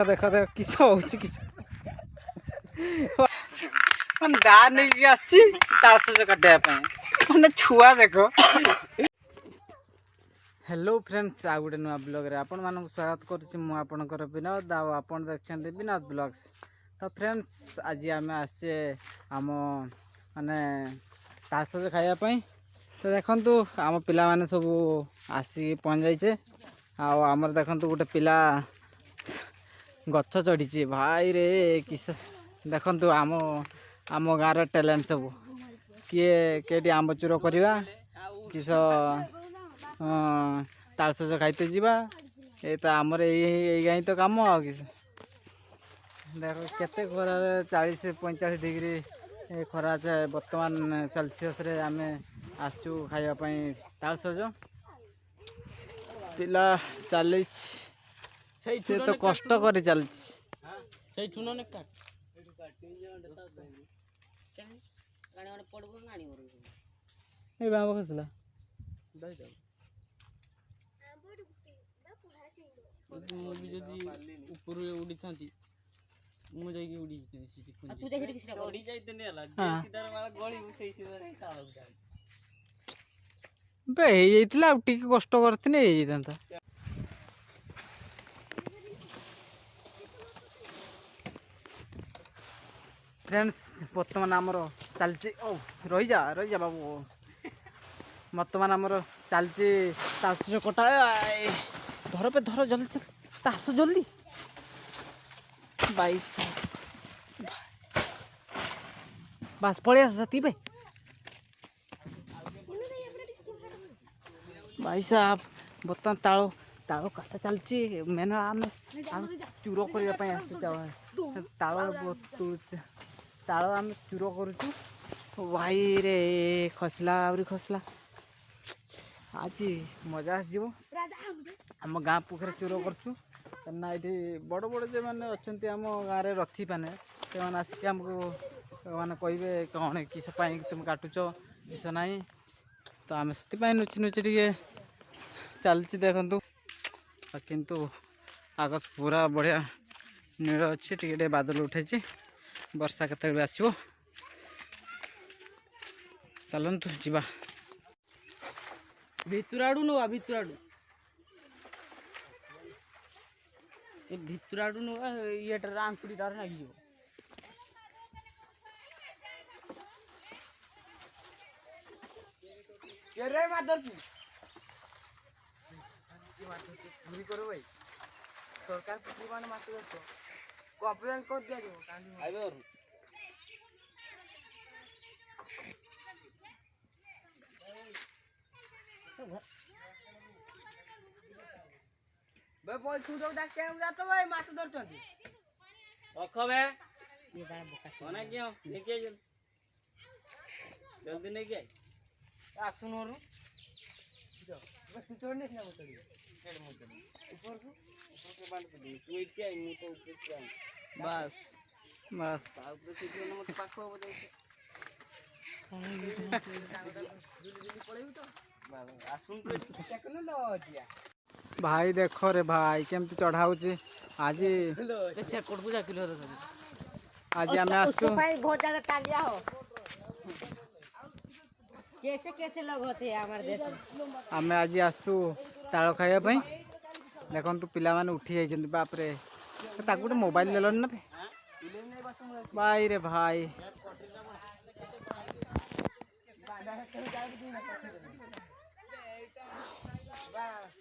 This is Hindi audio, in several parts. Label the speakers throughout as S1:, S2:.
S1: देख देख किस होची किस मन दा नहीं आछि तासो से काटे पे माने छुआ देखो। हेलो फ्रेंड्स आ गुटे नुआ ब्लॉग रे आपण मानक स्वागत करूछि मु आपनकर विनोद आ आपण देखछन विनोद ब्लॉग्स। तो फ्रेंड्स आज आम आसे आम माने तासो से खाया पई। तो देखंतु आम पिला माने सब आसी पहुंच जाइछे आ हमर देखंतु गुटे पिला गछ चढ़ी भाई रे किस देखंतु आम आम गाँव टैलेंट सब किए केटी आंब चूर करवा किस तालसज खाइते जीवा ये तो आमर यही तो काम आ किस देख केते खरा 40-45 डिग्री खरा बर्तमान सेल्सियस रे आम आसचु खाइबापी तालसज पिला 40 से तो कष्ट कर चल खसला उड़ी था कष्ट करता फ्रेंड्स बर्तमान आमर चलची ओ रही जा बाबू बर्तमान आमर चलची तास कटा धर पे धर जल्दी चल तास जल्दी 22 बस पड़े आती पे भाई साहब बर्तमान ताल ताल काटा चलची मेन आम चूर करने ताल ताल आम चूर करुचु भाई रे खसला आहरी खसला आज मजा आसो आम गाँ पोखर चूर करचु ना ये बड़ बड़ जो मैंने अच्छा आम गाँव में रथी पाने से आसिक आमको मैंने कहे कौन किस तुम काटुच किस ना तो आम से नुची नुची टे चलती देखु किंतु आकाश पूरा बढ़िया नील अच्छी टे बादल उठे वर्षा केत आसो चलतु जा भितर आड़ू नुआ भितर आड़ू भितर आड़ू नुआ ये आंकुड़ी तार लगे भाई सरकार मान माछ कॉपरेट कर दिया जल्दी नहीं आसुन बस बस भाई देख रे भाई केमती चढ़ाऊ आज आज आम
S2: बहुत ज्यादा तालिया हो कैसे कैसे लोग होते हैं हमारे देश में
S1: आम आज आसु ताल खाइबा देखु पिला माने उठी जाइए बाप रे गोटे मोबाइल ले ना भाई रे भाई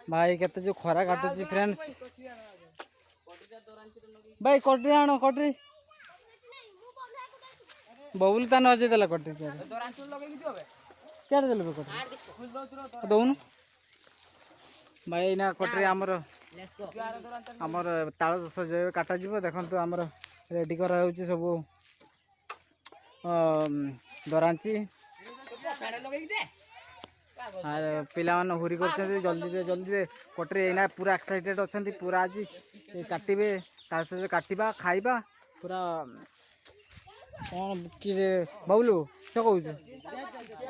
S1: भाई केते जो खरा काटुची फ्रेंड्स भाई कटरी आनो कटरी बबुल तान अजय देला कटरी क्या देले कटरी दउनु भाई ना कटरी आमर आमर ताल सजे काटा जीव देखंतु आमर रेडी करा होउची सब दरांची पिला मान हुरी कर जल्दी दे कटरी एना पूरा एक्साइटेड अच्छा पूरा आज काटे ताल सजे काटा खाइबा पूरा कौन कि बाबुलू से कहू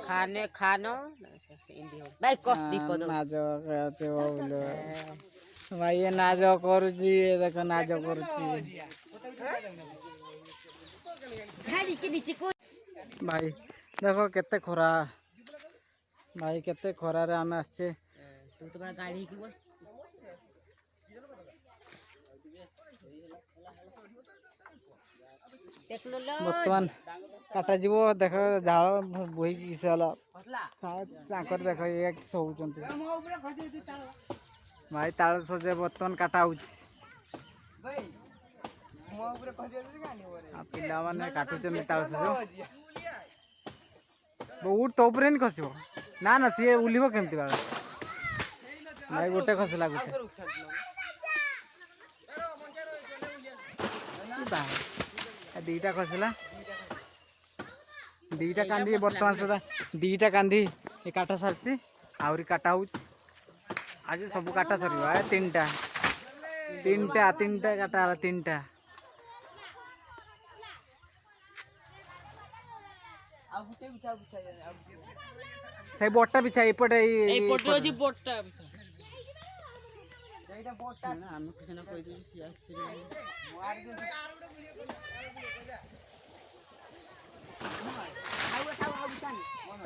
S2: खाने खानो भाई
S1: भाई ये नाज करुची देखो नाज करुची
S2: झाड़ी के नीचे को
S1: भाई देखो केते खरा भाई केते खरा रे आमे आछे
S2: तू तो बड़ा गाड़ी की बस टेक्नोलॉजी
S1: बर्तमान काटा जीव देख झाड़ बोही किस होला ताकर देख ये किस होउचंती भाई ताल सजे बर्तमान काटा होउची पिला माने काटुचंती ताल सजे बहुत तो ऊपर नहीं खसिबो ना ना सी उलिबो केमती बाला भाई गोटे खसला गोटे दीटा खसला दीटा कांदी बर्तमान सुधा दीटा कांदी ये काटा सारची आउरी काटा होउची आज सब काटा सरिबो आ तीनटा तीनटा तीनटा काटा हला तीनटा से बोटा बिछा एपटे
S2: এই পটে আছে পটটা
S1: আমি কিছু না কই দিছি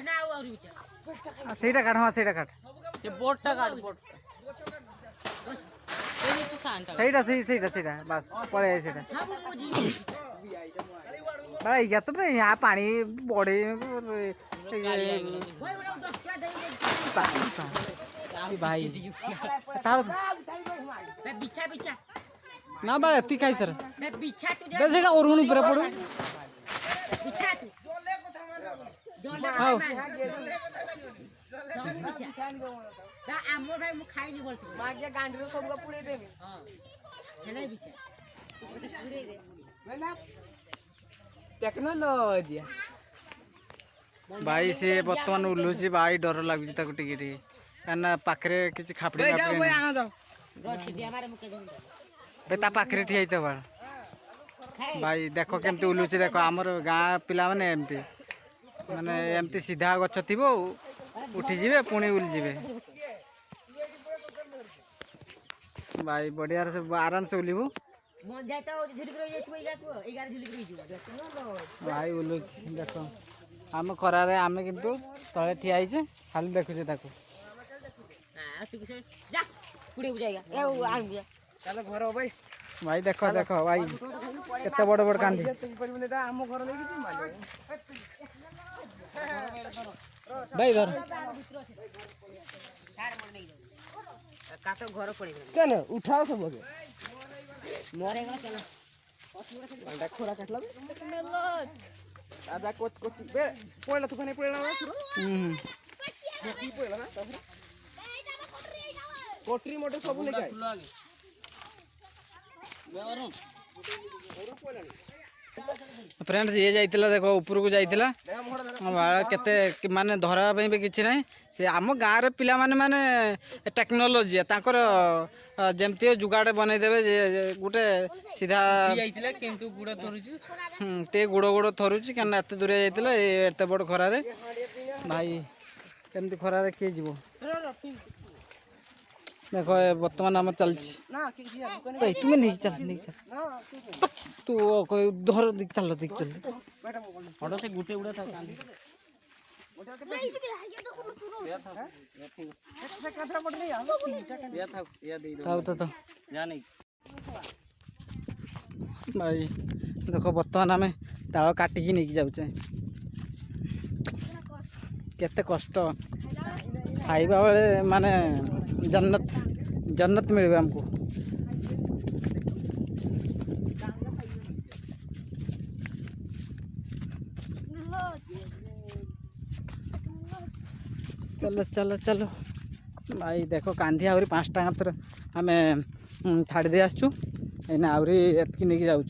S2: না আর উঠা
S1: সেইটা কাট হ্যাঁ সেইটা কাট
S2: যে বোটটা কাট বোটটা এই তো সানটা
S1: সেইটা সেইটা সেইটা বাস পড়ে যায় সেইটা
S2: ছাবু বুঝি
S1: ভাই ইয়া তো यहाँ पानी बड़े
S2: ওই ওটা 10 টা দেই
S1: भाई तार
S2: বে বিছা বিছা
S1: ना बाळा ती काय सर
S2: বে বিছা তু
S1: बे सेटा ओरून ऊपर पडू
S2: বিছা তু জলে
S1: हाव
S2: জলে বিছা দা আমো ভাই মু খাইনি বলছি মাগে গান্ডরে সব পুড়ে দেবি হ্যাঁ হেলে বিছা পুড়ে দে না
S1: टेक्नोलॉजी भाई से बर्तमान उल्लुची भाई डर लागुची ताको टिके टिके काना पाखरे किछि खापड़ी खापड़ी
S2: रोड से दे हमारे मुके दे
S1: बे ता पाखरे ठिया हित बा भाई देखो केमती उल्लुची देखो हमर गाँ पिला माने एमती माने एमती सीधा गछ थिबो उठी जिवे पुणी उल जिवे भाई बढ़िया से आराम से उलिबो
S2: मन जाता हो झुलक रही तू इगा तू इगा झुलक रही जो
S1: भाई उल्लुची देखो आम खरारे आमे किंतु तळे ठिया हिचे खाली देखुचे ताको
S2: हां तू किसे जा कुड़े बुझाएगा ए आन बुझा
S1: चलो घर भाई भाई देखो देखो भाई केते बड़ बड़ कांदी भाई धर
S2: का तो घर पड़ी
S1: चल उठाओ सब के
S2: मरेगा चलो
S1: अंडा खोरा काटला आजा कोच कोची बे पळला तू कने पळला ना कोटी पळला ना तापर कोटरी मोटर सब ले काय फ्रेंड्स ये जाइतिला देखो ऊपर को जाइतिला बाळ केते माने धरा पई बे किछि नै से आम गाँ रे पिला माने माने टेक्नोलॉजी ताकर जेमती जुगाड़ बनै देबे जे गुटे सीधा
S2: जाइतिला किंतु गुड़ा थरुछु
S1: टे गुड़ गुड़ थरुची क्या एत दूर जाइतिला एते बड़ खरारे भाई केमती खरारे किए जीवो देखो बर्तमान आम चलछि भाई तुम्हें नहीं चल नहीं चल तू कोई धर दिख चल
S2: फटो से गुटे उड़ा था कांदी
S1: तो भाई देखो बर्तमान आम ताल काटिकी नहीं जाऊे केते कष्ट खाइबा बेले माने जन्नत जन्नत मिले हमको चलो चलो चलो भाई देखो कांदी आहरी 5 टा मात्र आम छाड़ी दे आसचु एना आहरी एतकी नहीं जाऊँ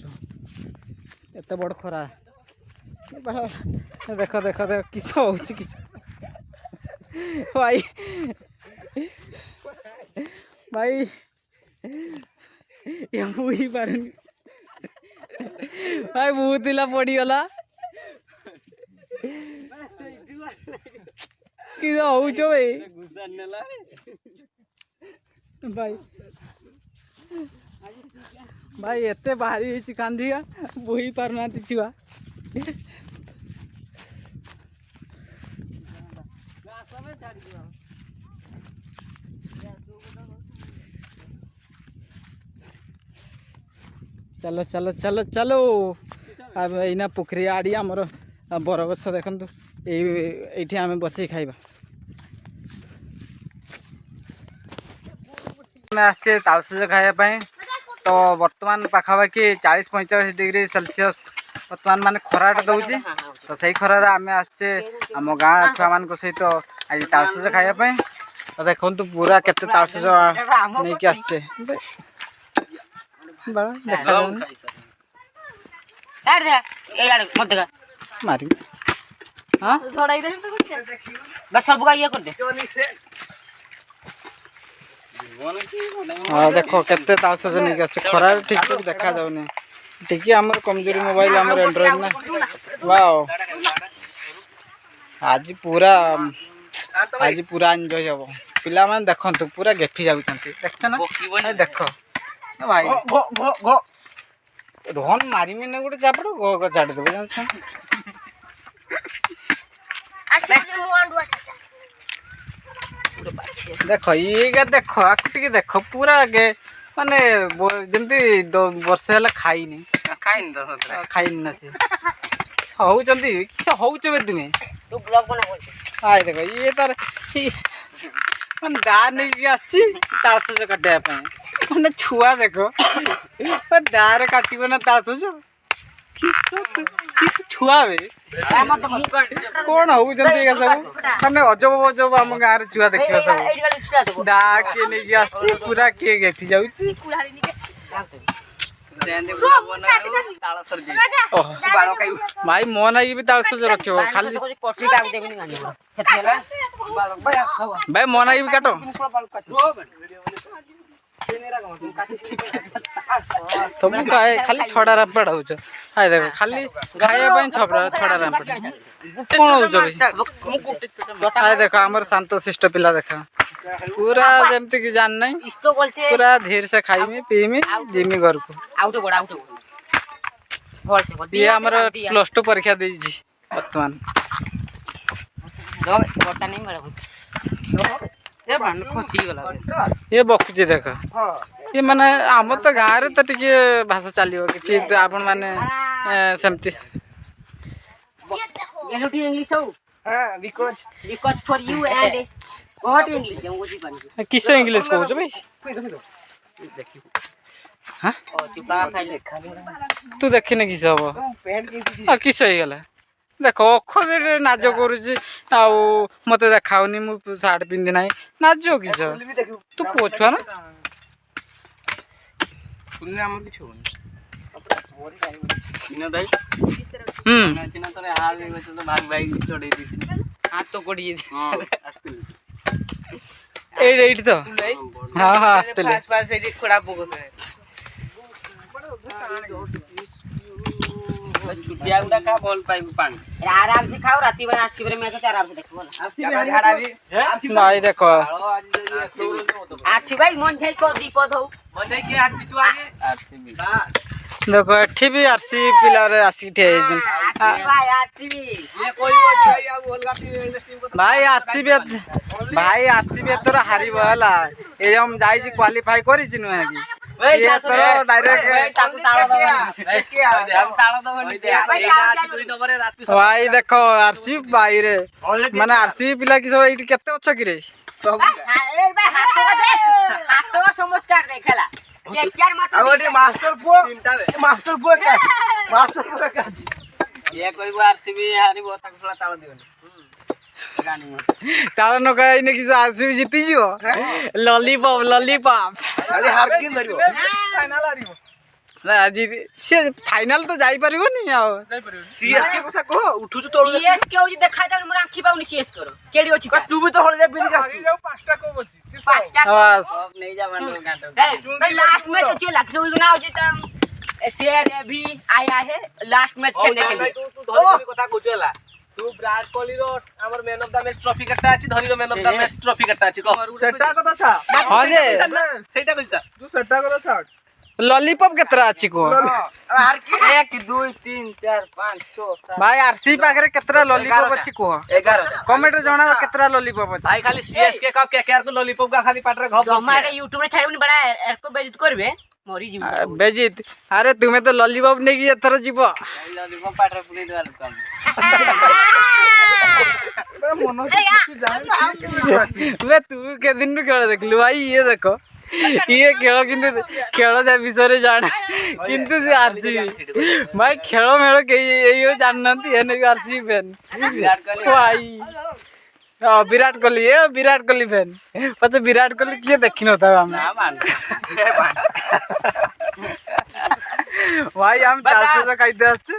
S1: एत बड़ खरा देखो देखो देखो किस हो किस भाई भाई ये मुई पारनी भाई बहुत दिला पड़ीगला कि भाई भाई भाई एते बाहरी होइछि कांदिया बोही पारनाती छुआ चलो चलो चलो चलो अब एना पोखरी आड़ी आमर बरगछ देखु ये आम बस खाइबा आसचे तालसज खायापी तो बर्तमान पाखापाखि 40-45 डिग्री सेल्सियस बर्तमान माने खराटा दौची तो सही खरार आम आसचे आम गाँ छुआ मान सहित आज तालसज खायापी तो देखु पूरा केते तालसज नहीं कि आसचे मारी हाँ
S2: बस सब का ये कर दे
S1: हाँ देखो केते तालसज नहीं कि खरा ठीक ठीक देखा जाऊनी टिकी हमर कमजोरी मोबाइल हमर एंड्रॉइड ना वाओ आज पूरा एंजॉय हबो पिला मान देखंतु पूरा गेफी जाउछंती देखछ ना ए देखो ए भाई गो गो गो रोहन मारी में गुटे चापड़ गो गो छाड़ देबो जानछ देखो ये देखो आके देखो पूरा आगे माने जमती वर्ष है खाईनी खाईनी ना से होउचंती किस होउच बे तुमे
S2: तू ब्लॉग बना बोल
S1: आय देखो ये तार मन दा नहीं कि आछि तासज काटिया पे माने छुआ देखो पर दार काटिबो ना तासज किस छुआ बे कौन होउचंती के सब माने अजब अजब हम गाँ रे छुआ देखियो सब दा के नहीं कि आछि पूरा के गेफी जाउछि भाई मन आई भी तालसज रखियो खाली भाई मन आई भी काटो तुम खाली छड़ा रामपेड़ हो हाय देखो खाली खाया छड़ा रामपेड़ कौन हो हाय देखो हमर शांत शिष्ट पिला देखा पूरा जमती कि जान नहीं पूरा धीरे से खाइमी पीमी जिमी घर को ये हमर +2 परीक्षा देजी वर्तमान ये बकुची देख ये माने आम तो गाँव रे तो टिके भाषा चलियो कि आपण माने सेमती
S2: इंग्लिश हो because for you and what English
S1: किस इंग्लिश कहू भाई हाँ तू देखने किस हम किस हो गला देख अखर नाज करुची मत देखाऊनी मु सार्ट पिंधि ना नाच किस तू पुओ छुआ ना तो हाँ हाँ
S2: आराम से खाओ राती बना शिविर में तो आराम से देखो
S1: भाई देखो
S2: आरसी भाई मन जाई को दीपद हो मन जाई के आज बिटू आगे
S1: देखो एठी भी आरसी पिला रे आसी ठे
S2: भाई आरसीबी ये कोई
S1: भाई आरसीबी तोर हारी बहला ए हम जाई छी क्वालीफाई करी छी नुहे की ये तोर डायरेक्ट
S2: ताकू ताळा दो हम ताळा दो
S1: भाई देखो आरसीबी भाई रे माने आरसीबी पिला की सब एठी केते अच्छा कि रे सब
S2: ए भाई हाथ तो समझकार देखला
S1: मास्टर
S2: ये कोई आरसीबी हारी बहुत थोड़ा ताଳ दिबनी
S1: ताळ न कहै ने कि आरसीबी जीती जियो लॉलीपॉप खाली हार के धरियो फाइनल हारियो ना जी से फाइनल तो जाई परिबो नि आ जाई परिबो सीएसके कथा कहो उठु तो
S2: सीएसके हो जी देखा जाऊ मोर आंखी पाउनी सीएस करो केडी अछि
S1: तू भी तो हळदे बिनी का जाऊ पांचटा को बची बस
S2: नहीं जा मानो गांडो भाई लास्ट मैच जो लक्ष्य ना हो जेता शेयर अभी आया है लास्ट मैच खेलने के लिए
S1: तू धोनी कथा कोचला
S3: तू विराट कोहली रो हमर man of the match trophy कट्टा अछि धोनी रो man of the match trophy कट्टा अछि को
S4: सेटा कथा छा
S1: हाँ जे
S3: सेटा कइसा
S4: तू सेटा कथा छाड़
S1: लॉलीपॉप केतरा अछि को
S3: आर की
S4: 1 2 3 4 5 6 7
S1: भाई आरसी पाखरे केतरा लॉलीपॉप अछि को
S3: 11
S1: कमेंट रे जणाव केतरा लॉलीपॉप अछि
S3: भाई खाली सीएसके का केकेआर को लॉलीपॉप का खाली पाटरे घप
S2: हमारे यूट्यूब रे छाइबनी बड़ा एको बेइज्जत करबे मरी जीव
S1: बेजित अरे तुम्हें तो लॉलीपॉप नहीं की एथर जीवो
S3: लॉलीपॉप पाटरे पुली दवार काम
S4: मन से जाने
S1: वे तू के दिन नु खेल देखलु भाई ये देखो ये खेल किंतु खेल जा विषय रे जाना किंतु से आरसीबी भाई खेल मेल के यो जाननती है ने आरसीबी फैन भाई विराट कोहली फैन पता विराट कोहली किए देखि नता हम भाई हम 400 खाइते आछे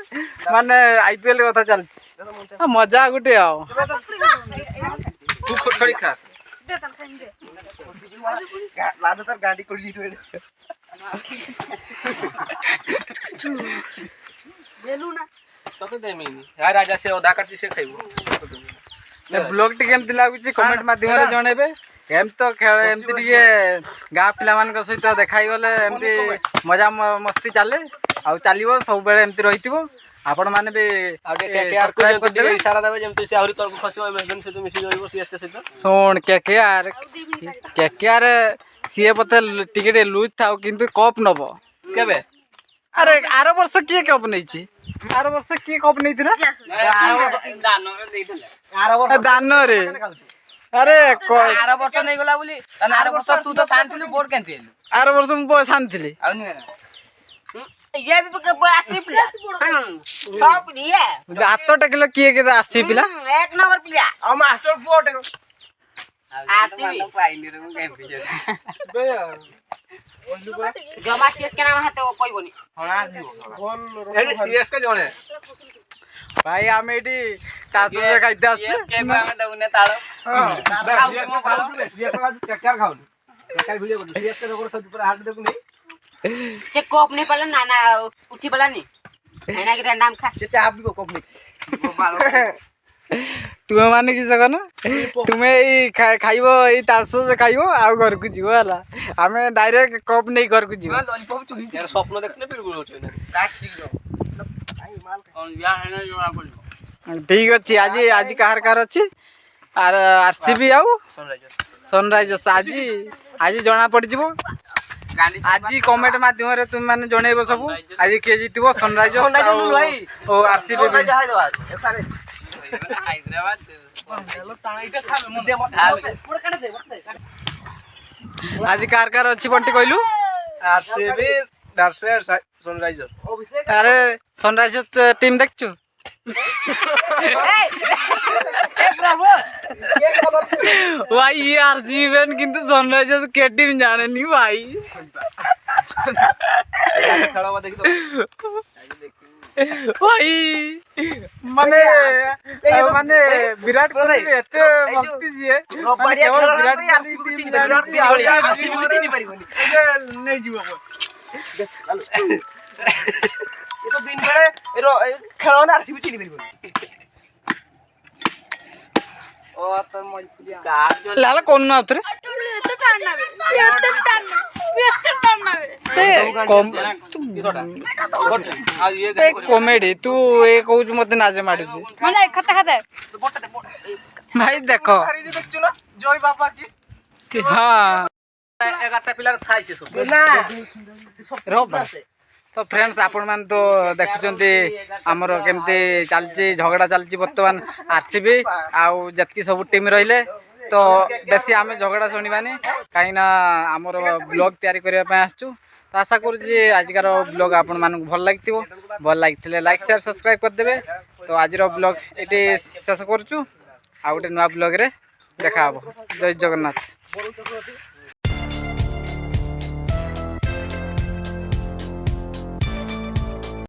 S1: माने आईपीएल कथा चलछि मजा गुटे आओ
S3: तू छोड़ी खा लादो तर गाड़ी को लीड
S2: बेलू ना
S3: तो देमी यार राजा से ओदा काटी से खाइबो
S1: ब्लॉग टी केमति लागुछि कमेंट माध्यम रे जणेबे एम तो खेल एमती टिके गाँ पिला मान सहित देखाई गले एमती मजा मस्ती चले आउ चलिबो सब बेले एमती रहितिबो आपण माने भी
S3: केकेआर को जल्दी इशारा देबे जेमति से आहुरी तर को खसिबो एमएसएन से तो मिसी जइबो सीएसके सहित
S1: सुन केकेआर सीए पते टिके लूज थाओ किंतु कप नबो
S3: केबे
S1: अरे आरो वर्ष किए कप नैछि आरो वर्ष किए कप नैथिला दान रे अरे
S3: आरो वर्ष नै गला बोली आरो वर्ष तू तो शांतिली बोर्ड केनथि
S1: आरो वर्ष मु शांतिली
S2: ये भी आसी प्लेयर सब प्लेयर
S1: हाथ टेकलो किए के आसी पिला
S2: एक नंबर प्लेयर
S3: आ मास्टर बोर्ड
S2: आरसीबी जमा सीएस के नाम हाते कोइबनी
S3: सीएसके जणे
S1: भाई हम एडी तातो से खाइते आछे
S3: केकेआर खाउन केकेआर वीडियो को सीएसके रोकर सब ऊपर हाथ देखु नहीं
S2: से कोप नहीं पड़ला ना ना उठी पड़ा नहीं है ना कि नाम खा
S3: से चाप भी कप नहीं
S1: तुम्हें माने कि सकन तुम्हें ई खाइबो ई 400 से खाइबो आ घर को जीवो हला हमें डायरेक्ट कप नहीं घर को जीवो
S3: लॉलीपॉप चुही यार स्वप्न देखने बिल्कुल होछ ना काट ठीक जो आई माल कौन या है ना जो आप
S1: ठीक अछि आज कार अछि आर आरसीबी आउ सनराइजर्स आज जना पड़ जिवो आज कमेंट माध्यम रे तुम माने जणेबो सब आज के जीतबो सनराइजर्स ओ आरसीबी
S3: हैदराबाद
S1: आज कार अछि बंटी कहलु
S3: आरसीबी दर्शक सनराइजर
S1: अरे सनराइजर्स टीम देखछु
S2: ए प्रभु
S1: भाई ये आरसीबी फैन किंतु सनराइजर्स के टीम जाने नहीं भाई
S3: खेलवा देखि तो
S1: भाई माने विराट कोहली एते भक्ति जिए माने केवल विराट कोहली
S3: आरसीबी को चिनी परिबनी
S1: नहीं जीवो
S3: ये तो दिन बेले खेलवा आरसीबी चिनी परिबनी ओ तो मजपुरिया
S1: लाला कोन ना उतरे कॉमेडी तू ये कहू मते नाचे माडू
S2: माने खाता
S1: भाई देखो
S3: देखछु ना जय बाबा की
S1: हाँ
S3: 11टा प्लेयर थाई से सब
S1: तो फ्रेंड्स आपण मान तो देखुचंती हमर केमती चलची झगड़ा चलची वर्तमान आरसीबी आउ जतकी सब टीम रहिले तो बेसी आमे झगड़ा सुनिबानी काई ना हमर ब्लॉग तयारी करिया पे आछू तो आशा करू जे आजकार ब्लॉग आपण मान भल लागतिबो भल लागथिले लाइक शेयर सब्सक्राइब कर देबे तो आजिर ब्लॉग एटी शेष करछु आ गोटे नुआ ब्लॉग रे देखा हबो जय जगन्नाथ।